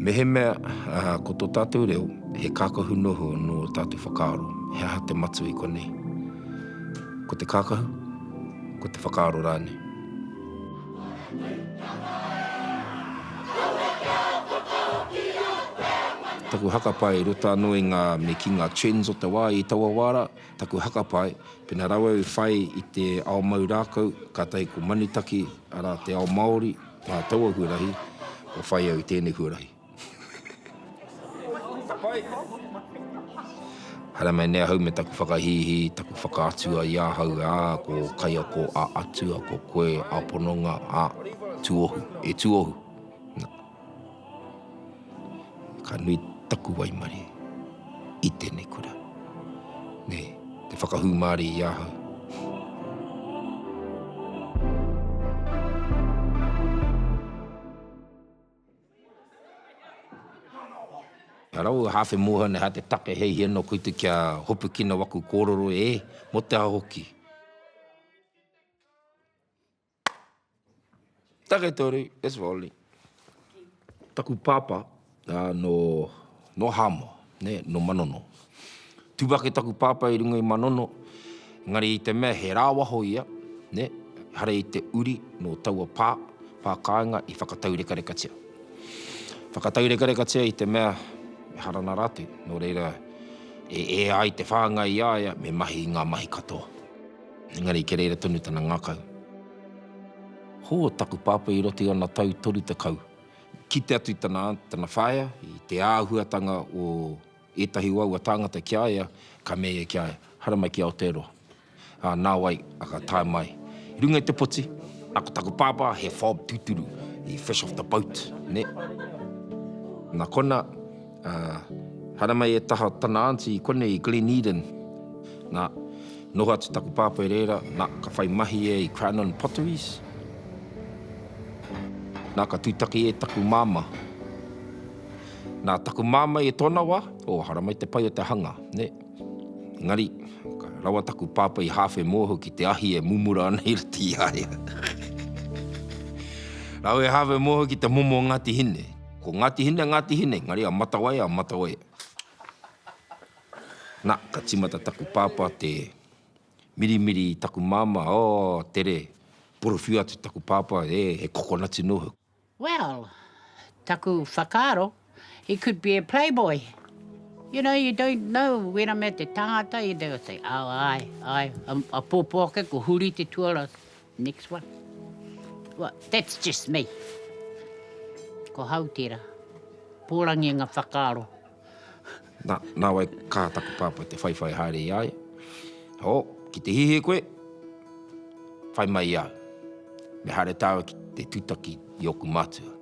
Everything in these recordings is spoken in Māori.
Mehe mea ko tō tātou reo, he kākahu noho no tātou whakaaro. He aha te matu i konei. Ko te kākahu, ko te whakaaro rāne. Taku hakapai rota no i ngā me ki ngā trends o te wā i taua wāra. Taku hakapai, pena rawa i whai i te ao Mau Rākau, ka tai ko manitaki, ara te ao Māori, tā taua huarahi, o whai au i tēnei huarahi. Hara mai nea hau me taku whakahihi, taku whakaatua i ahau ko kaia ko a atua, ko koe a pononga a tuohu, e tuohu. Ka nui taku waimari i tēnei kura. Ne, te whakahumari i ahau. Rau hawhi mohana ha te take hei heno kuitu kia hopu kina waku kōroro mo te ahoki. Take toru, es wali. Taku pāpā no hama, ne, no manono. Tūwake taku pāpā i runga i manono, ngari i te mea he rāwaho ia, ne, hare i te uri no taua pā kāinga i whakataureka-rekatia. Whakataureka-rekatia i te mea harana rātu, no reira e ai te whāngai i aia, me mahi ngā mahi katoa. Engari ke reira tonu tana ngākau. Ho taku pāpā i roti ana tau toru te kau. Ki te atu tana whaia, i te āhuatanga o etahi wau a tangata ki aia, ka mea ki aia, hara mai ki Aotearoa. Nā wai, aka tae mai. I runga i te poti, ako taku pāpā, he fob tuturu, i fresh off the boat, ne? Nā kona, hara mai e taha tana auntie i kone i Glen Eden. Nā, noho atu taku pāpā i reira, nā ka whai mahi e i Crown Potteries. Nā ka tutaki e taku māma. Nā taku māma e tōna wā, hara mai te pai o te hanga, ne? Ngari, ka rawa taku pāpā i hawhi moho ki te ahi e mumura ana i rati i aia. Rau e hawhi moho ki te momo o Ngāti Hine. Ko Ngāti Hine, ngari a matawai. Nā, ka timata taku pāpā te mirimiri taku māma, tere, porowhiu atu taku pāpā, he kokonati noho. Well, taku whakaaro, he could be a playboy. You know, you don't know when I'm at the tangata, you don't say, ai, a pōpoke, ko huri te tuara, next one. Well, that's just me. Ko hautera, pōrangi ngā whakaaro. Nā wai kā taku pāpā te whaiwhai haere i aia. Ki te hihe koe, whai mai i au. Me haere tāua ki te tutaki i oku mātua.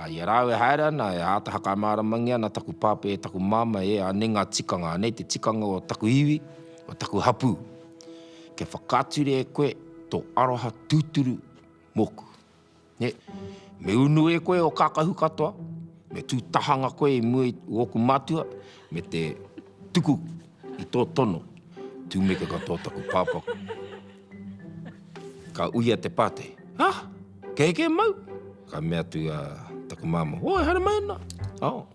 I rāu e haere ana, e āta haka māramangi ana taku pāpā e taku māma ane ngā tikanga, ane te tikanga o taku iwi, o taku hapu. Ke whakature e koe tō aroha tūturu moku. Me unu e koe o kākahu katoa, me tūtahanga koe i mua i oku mātua, me te tuku i tō tono, tūmeka katoa taku pāpā. Ka uia te pāte. Ke mau? Ka mea tu taku māma. Hara mai ana.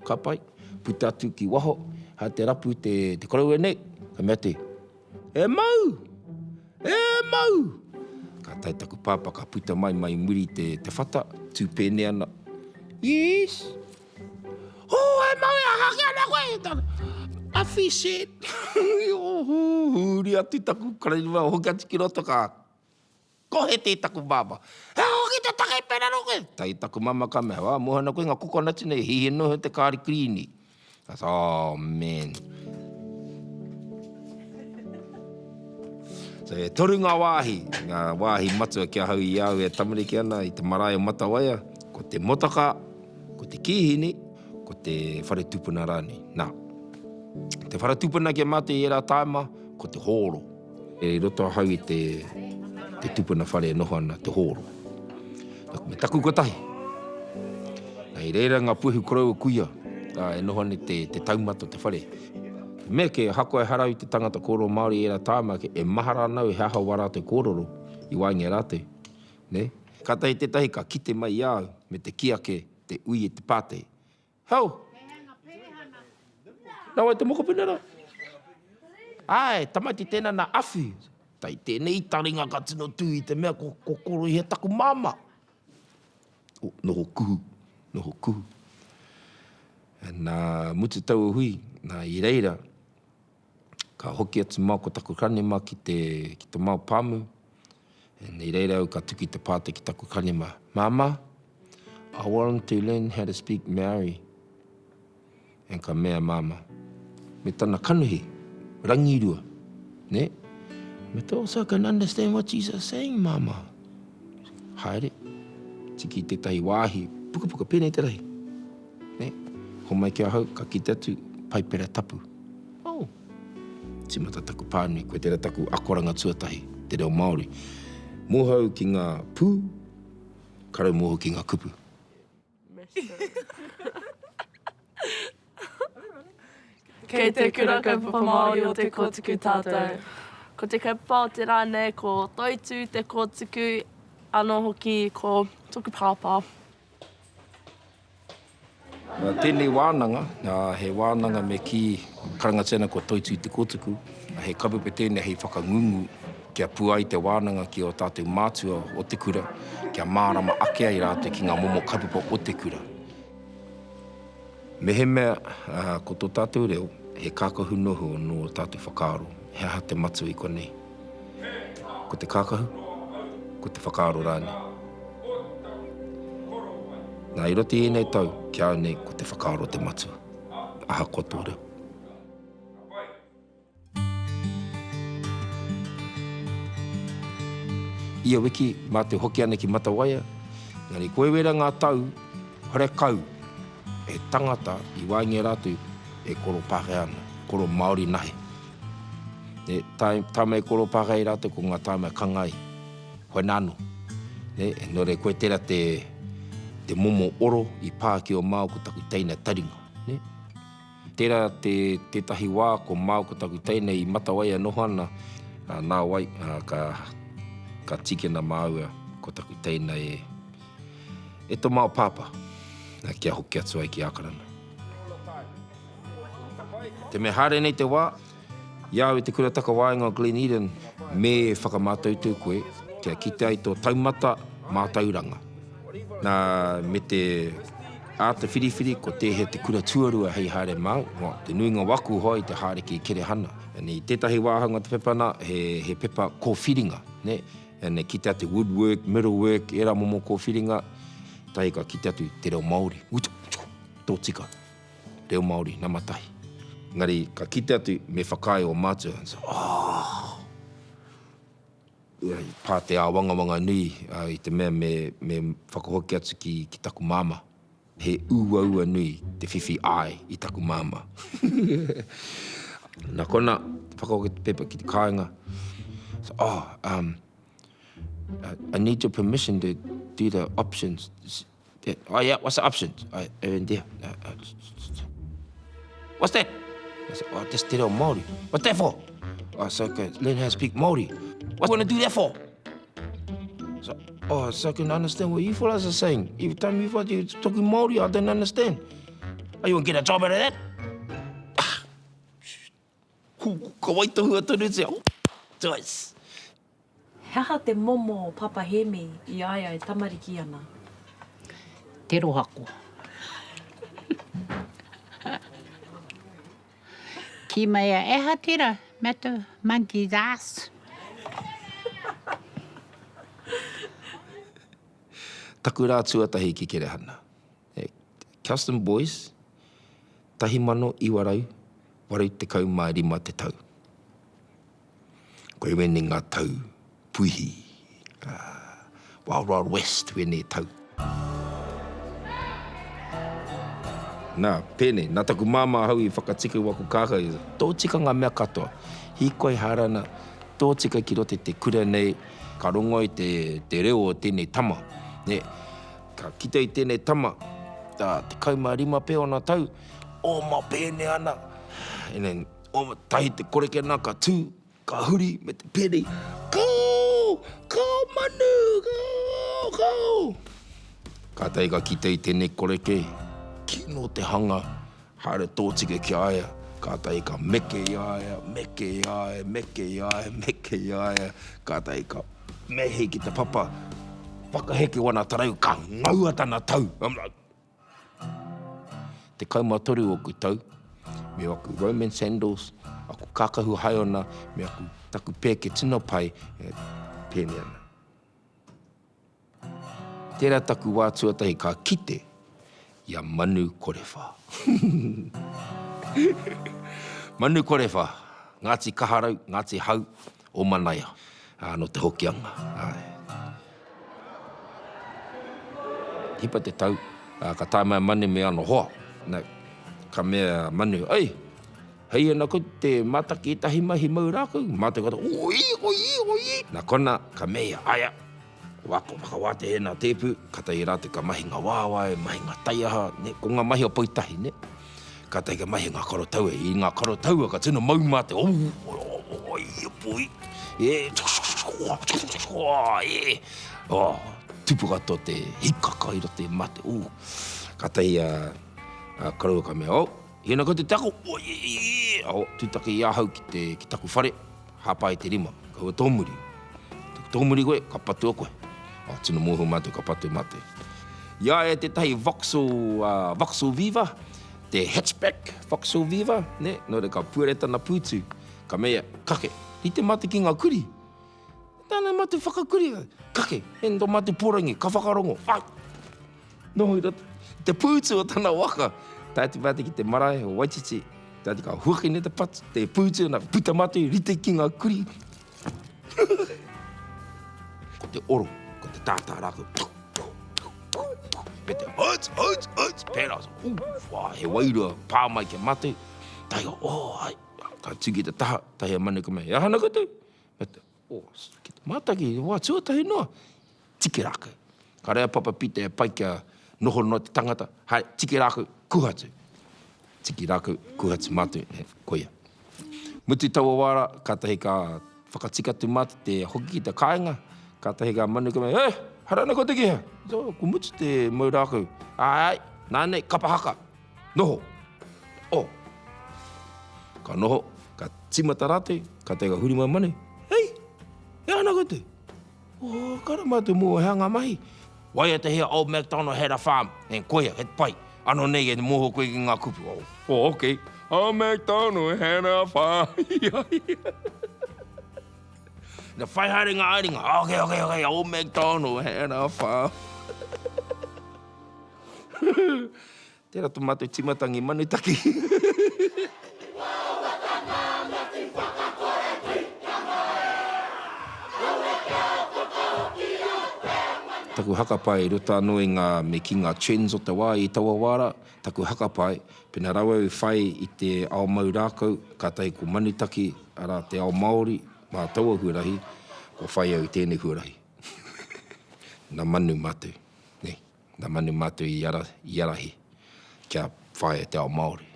Ka pai. Puta atu ki waho. Ha te rapu te korau e nei. Ka mea te. E mau! Ka tai taku pāpā ka puta mai muri te whata. Tūpene ana. Yes! E mau e hake ana koe! A fish it! Huri atu taku karaiwa. Hoki atu ki roto ka. Kohe te taku māma. Hoki te takai pēra roke. Tai taku māma ka mea. Mohana koe ngā kokonati nei. Hihi noho te kāri krini. Man. So, toru ngā wāhi matua kia hau i au e tamariki ana i te marae o matawaia. Ko te motaka, ko te kihini, ko te whare tupuna rāni. Nā, te whare tupuna kia mate i era tāma, ko te hōro. E roto hau i te tupuna whare noho ana, te hōro. Me taku kotahi. Nei reira ngā puhu korau o kuia. E noho ane te taumata o te whare. Me ke hako e harau i te tangata kōrero Māori era tāma ke e mahara nau he aha wā rātou kōrero i wāngia rātou. Ne? Ka tahi te tahi ka kite mai i au me te kiake, te ui e te pātei. Hau? Nā wai te moko pinera. Ai, tamati tēnā nā awhi. Tai tēnei taringa ka tino tū i te mea ko koro i he taku māma. O, noho kuhu. Nā mutu tau hui, nā i reira, ka hoki atu mau ko taku kanema ki te mau pāmu. I reira au ka tuki te pāte ki taku kanema. Mama, I want to learn how to speak Maori. And ka mea mama. Me tana kanuhi, rangirua, ne? Me tō, so I can understand what Jesus is saying, mama. Haere, tiki te tahi wāhi, puka pēnei te rahi. Ne? Homai kia hau, ka kite atu, pai pera tapu. Oh, timata taku pānui, koe tera taku akoranga tuatahi, te reo Māori. Mohau ki ngā pū, karau moho ki ngā kupu. Kei te kura kaupapa Māori o te kōtuku tātou. Ko te kaupapa o te rāne, ko toitu te kōtuku, anō hoki ko tuku pāpā. Tēnei wānanga, he wānanga me ki karanga tēnā ko toitu te kōtuku. He kapupe tēnei hei whakangungu kia puai te wānanga ki o tātou mātua o te kura, kia mārama ake ai rātou ki ngā momo kapupa o te kura. Me he mea, ko tō tātou reo, he kākahu noho no tātou whakaaro. He aha te matu i konei. Ko te kākahu, ko te whakaaro rāne. Nā i roti i nei tau, kia au nei ko te whakaaro te matua. Aha ko tō reo. Ia wiki, mā te hoki ana ki Matawaia, ngari koe wera ngā tau, hore kau, e tangata i wāngia rātu, e koro pāke ana, koro Māori nahe. E tāmei koro pāke i rātu ko ngā tāmei kangai, hoi nāno. E nore koe tera te momo oro i pā ki o Māo ko taku teina taringa. Ne? Tera te tahi wā ko Māo ko taku teina i Matawaia noho ana, nā wai ka tikena māua ko taku teina e tō Māo pāpa, kia hoki atu ai ki ākarana. Te mea haere nei te wā, iau i te kurataka wāinga o Glen Eden, me e whakamātautau koe, kia kite ai tō taumata mātauranga. Nā me te āta whiriwhiri ko te he te kura tuarua hei haere Māo, te nuinga waku hoi te haere ki kere hana. Ni tētahi wāhanga te pepana, he pepa kōwhiringa, ne? Ane kite atu woodwork, metalwork, era momo kōwhiringa, tahi ka kite atu te reo Māori. Tō tika, reo Māori, namatahi. Ngari, ka kite atu me whakai o mātua. Pā te wanga nui i te mea me whakahoki atu ki taku māma. He ua nui te whiwhi ai i taku māma. Nā kona, whakahoki te pepa ki te kāinga. I need your permission to do the options. Oh yeah, what's the options? There. What's that? I said, oh, that's te reo Māori. What's that for? So I can learn how to speak Māori. What do you want to do that for? So I can understand what you fellas are saying. Every time you thought you're talking Māori, I don't understand. Oh, you want to get a job out of that? Ka waitohu atonu te au. Joyce. Heha te momo Papa Hēmi i aia e tamariki ana? Te rohako. Ki mai a eha tira, meta monkey's ass. Taku rā tuatahi ki kere hana. Custom boys, tahi mano i warau, warau te kau mai rima te tau. Koe wene ngā tau, puhi, Wild West wene tau. Nā, pēne, nā taku māma hau i whakatika waku kāka, tō tika ngā mea katoa. Hikoi harana, tō tika ki rote te kura nei, ka rongo i te reo o tēnei tama. Ne, ka kita i tēnei tama, te kauma rima pē o nā tau, o ma pēne ana. Enen, o ma tahi te koreke nā ka tū, ka huri me te pēne. Kau manu, kau. Ka tai ka kita i tēnei koreke, kino te hanga, haere tōtike ki aia, kātai ka meke i aia, kātai ka mehe ki te papa, whakaheke wana tarau, ka ngaua tana tau. Te kaumatoru o ku tau, me aku Roman sandals, aku kākahu hai ona, me aku taku pē ke tino pai, pēne ana. Tērā taku wā tuatahi ka kite, ia manu korewha. Manu korewha, Ngāti kaharau, Ngāti hau, o manaia, no te hokianga. Hipa te tau, ka tāmai manu me ano hoa, ka mea manu, ei, hei ana ko te mataki tahi mahi Mau Rākau, mātou kata, oi, nā kona, ka mea, aia, wako whakawate e nā tēpu, kata i rāte ka mahi ngā wāwae, mahi ngā taiaha, ne, ko ngā mahi o poutahi, ne, kata i ka mahi ngā karotaua, i ngā karotaua, ka tino mau mate, tupu kato te hikaka i ro te mate, kata i karau ka mea, hina ko te tako, tutaki i ahau ki taku whare, hapa i te rima, ka ua tōmuri. Tōmuri koe, ka patu o koe. Tino mohu mate, ka patu mate. Ia e te tahi Vauxhall Viva, te hatchback Vauxhall Viva, ne, no re ka puereta na putu, ka mea, kake, i te mate ki ngā kuri. Tāna mate whakakuri, kake, endo mate porangi, ka whakarongo, noho i rata. Te putu o tana Waka, tāti mate ki te marae o Waititi, tāti ka huaki ne te patu, te putu na puta mate, rite ki ngā kuri. Ko te oro, ko te tātā Rākau. Me te hot, pērā. He wairua, pāmai ke mate. Tai ka, ai, ka tiki te taha, tahi a manu ka mea. Ia hana katu? Me te, ki te mātaki, wā tuatahi noa. Tiki Rākau. Ka rea papa pite e pai kia noho no te tangata. Hai, tiki Rākau, kuhatu. Tiki Rākau, kuhatu mātu, koia. Mutu taua wāra, ka tahi ka whakatikatu mātu te hoki ki te kāinga. Ka tahi ka manu ka mea, harana ko te kia. Ko mutu te Mau Rākau. Ai, nāne, kapa haka. Noho. Ka noho, ka timata rate, ka tahi ka huri mai manu. Hei, ia ana ko te. Kara mātu mua hea ngā mahi. Wai te hea Old MacDonald had a farm. En koia, het pai. Ano nei e moho koe ki ngā kupu. Okay. Old MacDonald had a farm. Na whai haere ngā airinga. Okay. Old MacDonald had a farm. Tērā tu mātou timatangi manutaki. Taku haka pai, ruta anō i me ki ngā trends o te wā i taua wāra, taku haka pai, pena rawa i whai i te ao Mau Rākau, ka tai ko manutaki, ara te ao Māori, mā taua huarahi, ko whai au i tēnei huarahi. Nā manu mātou, ne, nā manu mātou i arahi, kia whai te ao Māori.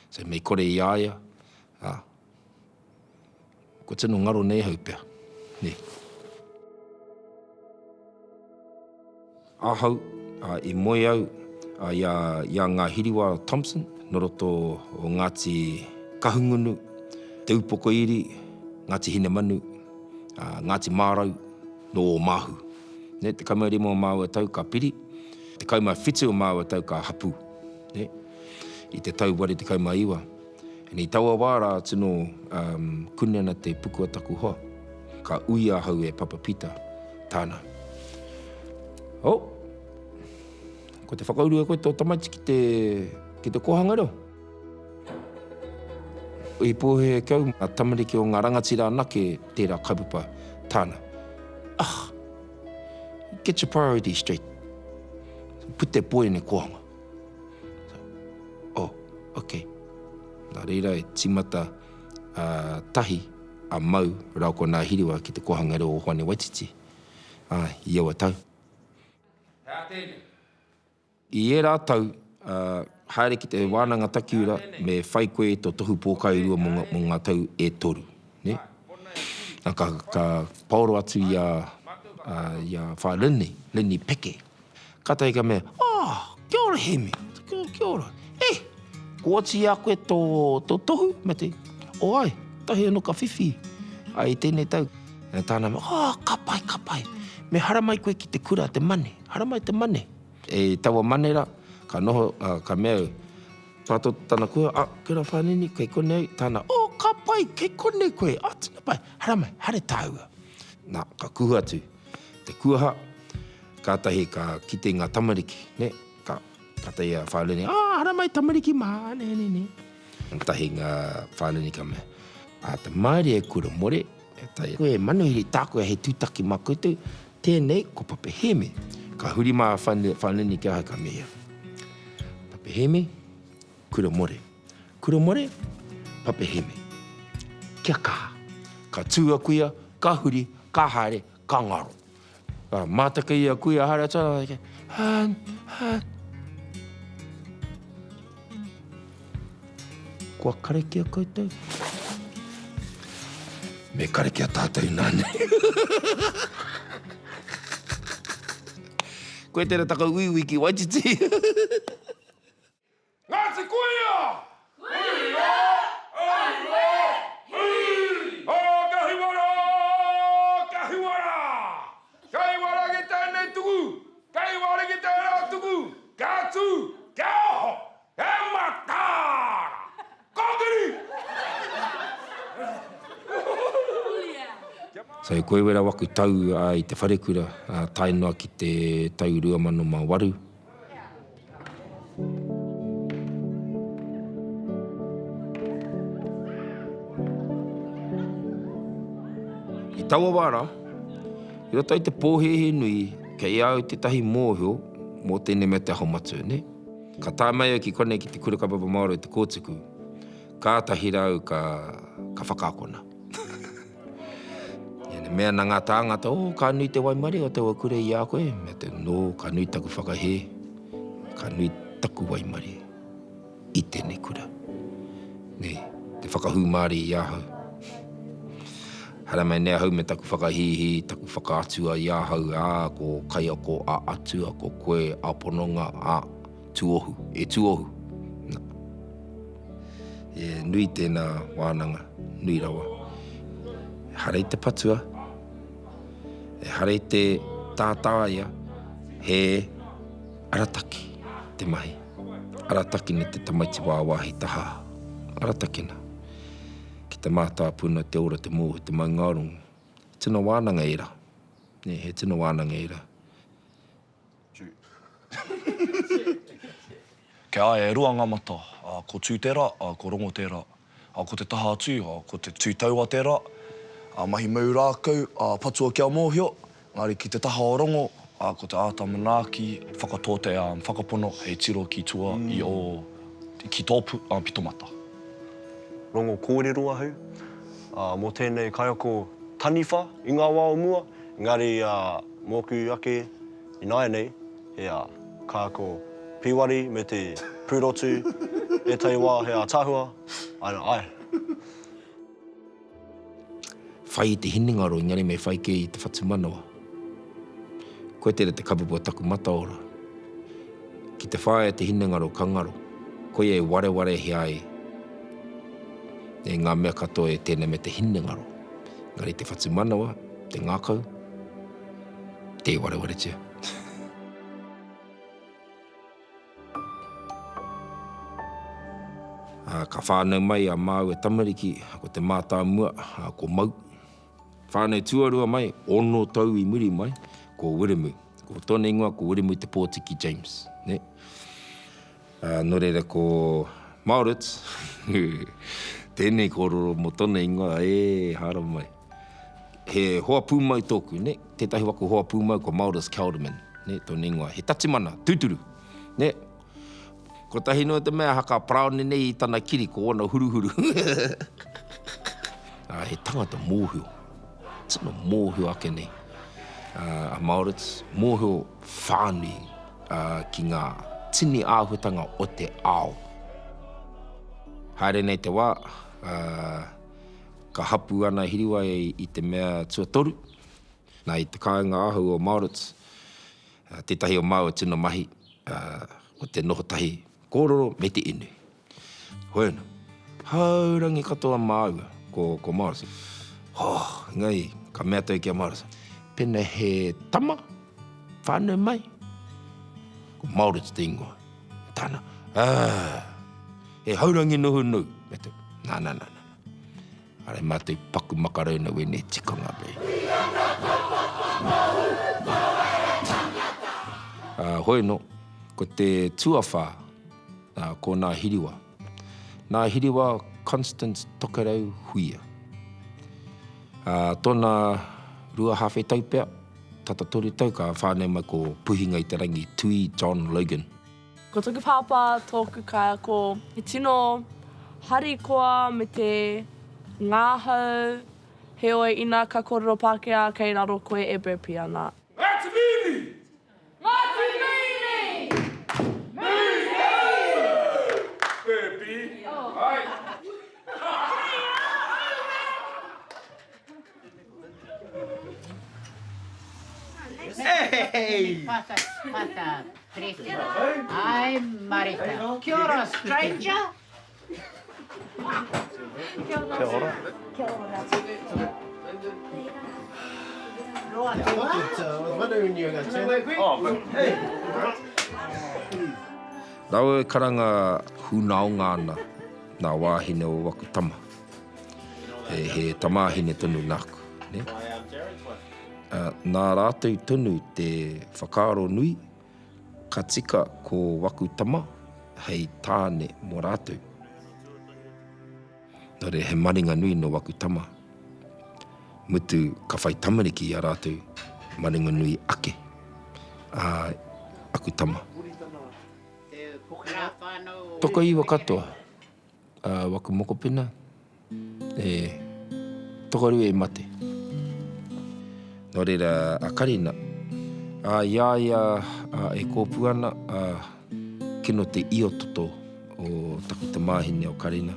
So mei kore i aia, ko tino ngaro nei hau pia, ne. Ahau, i moe au, ia ngā hiriwa Thompson, no roto o Ngāti Kahungunu, te upoko iri, Ngāti Hinemanu, Ngāti Mārau, no o Māhu. Ne, te kaumārima o Māua tau ka piri, te kaumāwhitu o Māua tau ka hapu. Ne, i te tau wari te kaumāiwa. E ni taua wāra tino kunena te puku a taku hoa. Ka uia hau e Papa Pita, tāna. Ko te whakaurua koe tō tamaiti ki te kohanga reo. I pōhe kau, a tamariki o ngā rangatira nake tērā kaupapa tāna. Get your priorities straight. Put that boy in the kohanga. Okay. Nā reira e timata tahi a Mau Rākau nā hiriwa ki te kohanga reo o Waititi. I aua tau. I e rātau, haere ki te wānanga takiura me whai koe tō tohu pōkai rua mō ngā tau e toru. Ne? Ka paoro atu ia wha Lini peke. Ka tai ka mea, kia ora Hēmi, kia ora. Kua ti a koe tō tohu, me te, o ai, tahi anō ka whiwhi. Ai tēnei tau. E tāna me, ka pai. Me hara mai koe ki te kura, te mane. Hara mai te mane. E taua mane ra, ka noho, ka mea, pātou tāna koe, kura whanini, kei konei, tāna, ka pai, kei konei koe, tina pai, hara mai, hare tāua. Nā, ka kuha atu. Te kuaha, kātahi ka kite ngā tamariki, ne? Kātahi a whāleni, hara mai tamariki mā, ne. Tahi ngā whāleni ka mea. Te Māori e kura more, tai koe manuhiri tākoe he tutaki mā koutou, tēnei ko pape Hēmi. Ka huri mā whaneni kia haka mea. Pape Hēmi, kura more. Kura more, pape Hēmi. Kia kaha. Ka tūa kuia, ka huri, ka haere, ka ngaro. Mātaka ia kuia haere atara, Kua kare kia koutou. Me kare kia tātou nāne. Koe tēra taka uiui ki Waititi. Ngāti kuia! Kuia! Aua! Hui! Kahiwara! Kahiwara ki tēnei tuku! Kahiwara ki tēnā tuku! Kātu! Kāho! E matāra! Kōkiri! Sai koe wera waku tau i te wharekura, tainoa ki te tau 2008. I taua wāra, i roto i te pōhehe nui, kei au te tahi mōhio, mō tēnei mea te ahomatu, ne? Ka tā mai au ki konei ki te kurakapapa Māori te kōtuku, kātahi rau ka whakaakona. Mea na ngā tāngata, ka nui te waimari o te wakure i a koe. Me te ka nui taku whakahe, ka nui taku waimari i tēnei kura. Ne, te whakahu Māori i ahau. Hara mai nea hau me taku whakahihi, taku whakaatua i ahau, ko kai ako a atua, ko koe a pononga, tuohu, tuohu. Nui tēnā wānanga, nui rawa. Harei te patua, harei te tātāia, he arataki te mahi. Arataki ne te tamaiti wāwahi taha. Arataki na. Ki te mātā puna te ora te mōhu, te maungarungu. Tino wānanga era. He tino wānanga era. Ke ai e rua ngamata, ko tūtera, ko rongo-tera, ko te taha atu, ko te tūtaua tera, mahi Mau Rākau, patua kia mōhio, ngāri ki te taha o rongo, ko te āta manaaki, whakatote whakapono, hei tiro ki tua i o ki tōpu pitomata. Rongo kōrero ahau, mō tēnei kaiako taniwha i ngā wā o mua, ngāri mōku ake i nāia nei, hea kaiako piwari me te pūrotu, e tai wā hea tāhua, ai. Whai i te hinengaro, ngari me whai ke i te whatu manawa. Koe tere te kapapua taku mataora. Ki te whae te hinengaro kangaro, koe e wareware he ai. E ngā mea katoa e tēnei me te hinengaro. Ngari te whatu manawa, te ngākau, te wareware tia. Ka whānau mai a Māu e tamariki, ko te mātā mua, ko Mau. Whānau tuarua mai, ono tau i muri mai, ko Wiremu. Ko tōne ingoa, ko Wiremu te Pōtiki James. Ne? Nō reira ko Maurits, tēnei kororo mo tōne ingoa, hara mai. He hoa pūmau tōku, ne? Tētahi wako hoa pūmau ko Maurits Kelderman, ne? Tōne ingoa, he tachimana, tūturu, ne? Ko tahi noa te mea haka praone nei i tana kiri ko ona huruhuru. He tangata mōhio. Tino mōhio ake nei. A Maurits, mōhio whānui ki ngā tini āhuatanga o te ao. Haere nei te wā, ka hapu ana hiriwa i te mea tuatoru. Nā i te kāinga ahau o Maurits, tētahi o Mau tino mahi, o te noho tahi kōroro me te inu. Hoi anō, haurangi katoa māua ko Māori. Ngai, ka mea tau ki a Māori. Pena he tama, whānau mai. Ko Māori te ingoa. Tāna, he haurangi nuhu nau. Me te, nā. Are mātou paku makarona wene tikanga pei. Hoi no, ko te tuawha, ko nā hiriwa. Nā hiriwa, Constance Tokerau Huia. Tōna rua hawhi taupea, tata tori tau ka whānau mai ko puhinga i te rangi Tui John Logan. Ko tuku pāpā tōku kai ko he tino harikoa me te ngāhau, he oe ina ka kororo Pākehā kei raro koe e burpee ana. Matimini! Burpee. Hey! Pasa, trece. Ai, Marita. Kia ora, stranger? Kia ora. Roa te Rau e karanga hunaonga ana nā wāhine o Wakutama. He tamāhine tonu nāku. Ne? Nā rātou tonu te whakaaro nui, ka tika ko Wakutama, hei tāne mō rātou. Nō re he maringa nui no Wakutama. Mutu ka whai tamariki a rātou, maringa nui ake. Akutama. Toka iwa katoa, Wakumoko pena, toka rua e mate. Nō reira a karina, iaia e kōpu ana, kino te io toto o taku te māhine o karina.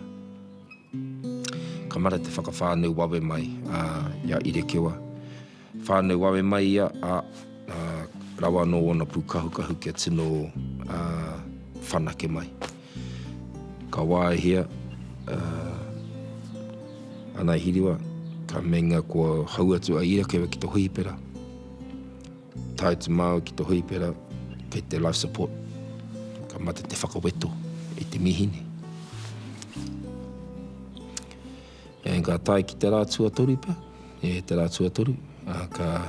Ka mara te whakawhānau wawe mai, ia irekewa. Whānau wawe mai ia, rawa no ona pūkahukahu kia tino whanake mai. Ka wāhia, ana hiriwa, ka menga kua hauatu a irakewa ki te huipera. Tai te mau ki te huipera, kei te life support. Ka mata te whakaweto i te mihine. E ngā tai ki te rā tuatoru pia, te rā tuatoru, ka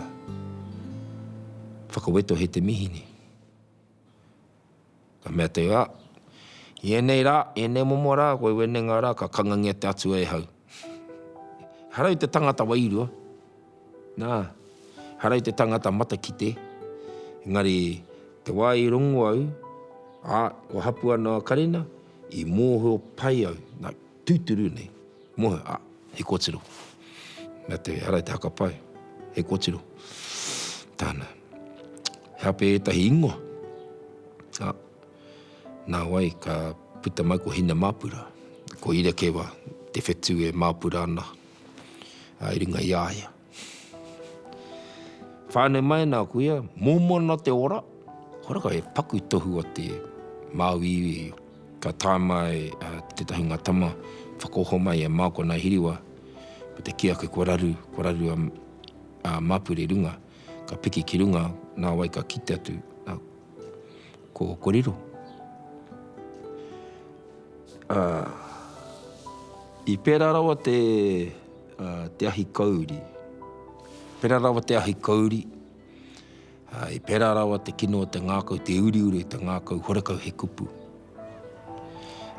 whakaweto he te mihine. Ka mea te rā, i enei rā, i enei momo rā, koe wene ngā rā, ka kangangia te atu e hau. Harau te tangata wairua, harau te tangata matakite, engari te wā i rongo au, ko hapu ana karina, i mōhio pai au, nā tūturu nei, mōhio, he kōtiro. Mea te harau te haka pai, he kōtiro. Tāna, he hape etahi ingoa. Nā wai ka puta mai ko hina māpura, ko irakewa te whetu e māpura ana, i ringa iaia. Whānau mai nā kuia, mōmona te ora, horaka e paku tohu o te Māui, ka tāmai te tahunga tama, whakoho mai e māko nā hiriwa, pa te kia ke koraru a māpure runga, ka piki ki runga, nā wai ka kite atu, ko koriro. I pērā rawa te ahi kauri. Pērā rawa te ahi kauri. I pērā rawa te kino o te ngākau, te uriuri te ngākau, horakau he kupu.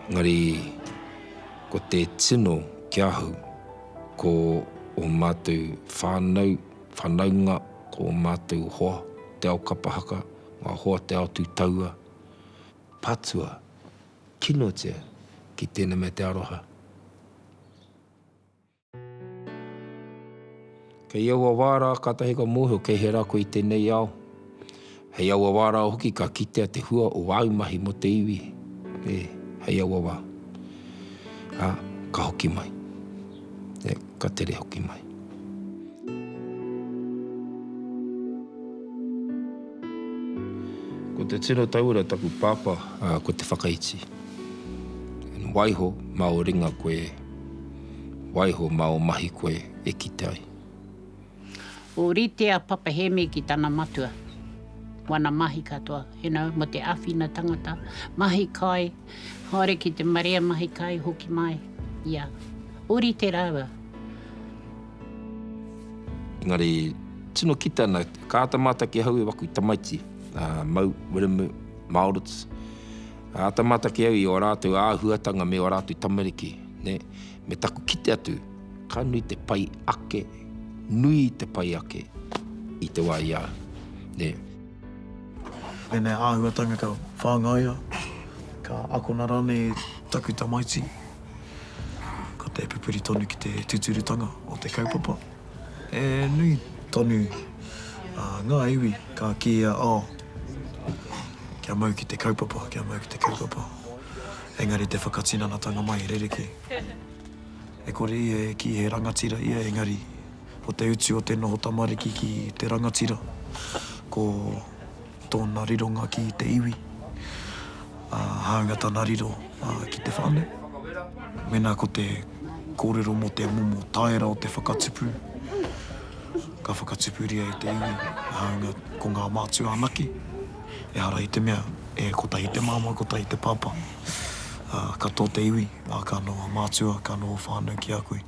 Ngari, ko te tino kia hau, ko o mātou whanaunga, ko o mātou hoa, te ao kapahaka, ngā hoa te ao tūtaua. Patua, kinotia, ki tēnā me te aroha. Kei aua wārā katahi ka mōhio kei he rako i tēnei ao. Hei aua wārā hoki ka kitea te hua o wāumahi mo te iwi. Hei aua wā. Ka hoki mai. Ka tere hoki mai. Ko Ko te tino taura taku pāpā, ko te whakaiti. Waiho mau ringa koe, waiho mau mahi koe e kitai. O ritea papa Hēmi ki tana matua. Wana mahi katoa, mo te awhina tangata. Mahi kai, haere ki te marea mahi kai, hoki mai. Ia, ori te rawa. Engari, tino kitana, kātamata ki hau e waku i tamaiti. Mau, wirimu, Maorits. Tamata ki au i o rātou āhuatanga me o rātou tamariki. Ne? Me taku kite atu, ka nui te pai ake, nui te pai ake i te wā ia. Ne? Pēnei āhuatanga ka whāngaia, ka akona rane taku tamaiti. Ko te pipuri tonu ki te tuturutanga o te kaupapa. E nui tonu ngā iwi ka kia kia mau ki te kaupapa, kia mau ki te kaupapa. Engari te whakatinanatanga mai rereke. E kore ia ki he rangatira ia engari. O te utu o te noho tamariki ki te rangatira. Ko tōna rironga ki te iwi. Hāngata nā riro ki te whāne. Mena ko te kōrero mo te momo taera o te whakatupu. Ka whakatupu ria i te iwi. Hānga ko ngā mātua anaki. E hara i te mea, e kotahi te māma, kotahi te pāpā. Ka tō te iwi, ka noa mātua, ka noa whānau ki a koe.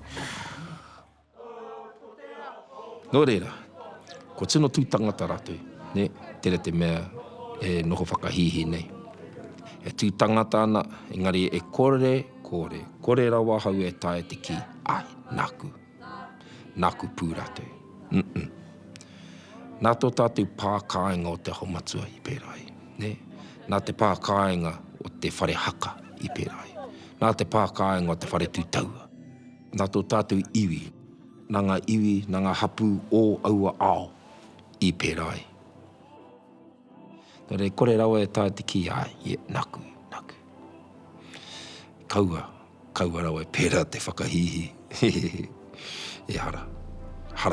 Nō reira, ko tino tū tangata rātou, ne? Tere te mea e noho whakahihi nei. E tū tangata ana, engari e kore rawa hau e tae te ki, ai, nāku pū rātou. Nā tō tātou pākāinga o te homatua i pērai, ne? Nā te pākāinga o te whare haka i pērai. Nā te pākāinga o te whare tūtaua. Nā tō tātou iwi, nā ngā iwi, nā ngā hapu o aua ao i pērai. Nō rei kore rawa e tāte ki, ai, nāku. Kaua rawa e pēra te whakahihi. E hara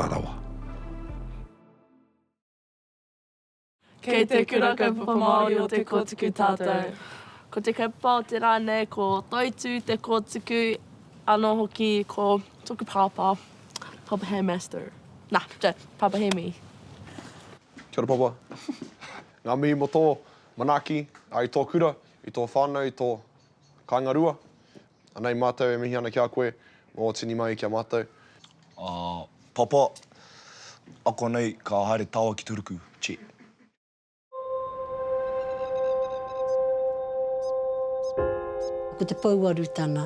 rawa. Kei te kura kaupapa Māori o te kōtuku tātou. Ko te kaupapa o te rāne, ko toitu te kōtuku, anō hoki ko tuku pāpā, Papa Headmaster. Papa Hēmi. Kia ora papa. Ngā mihi mo tō manaki, ai tō kura, i tō whānau, i tō kaingarua. Anei mātou e mihi ana ki a koe, mō tini mai ki a mātou. Papa, ako nei ka haere taua ki turuku, che. Ko te pauaru tana,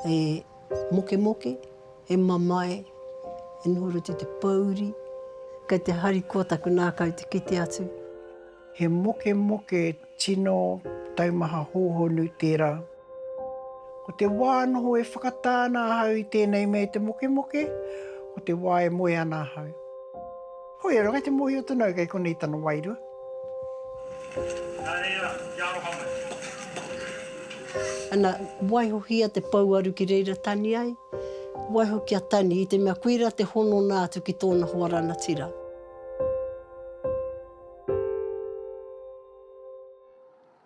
e moke, e mamae, e nohoruti te pauri, kei te hari kōtaku nā kau te kite atu. He moke tino taumaha hōhonu tērā. Ko te wā noho e whakatāna hau i tēnei mei te moke, ko te wā e moe ana hau. Hoi rongai te mohiotia nau kei konei tana wairua. Ana, waiho hia te pauaru ki reira tani ai, waiho kia tani i te mea kuira te hono nātu ki tōna hoarana tira.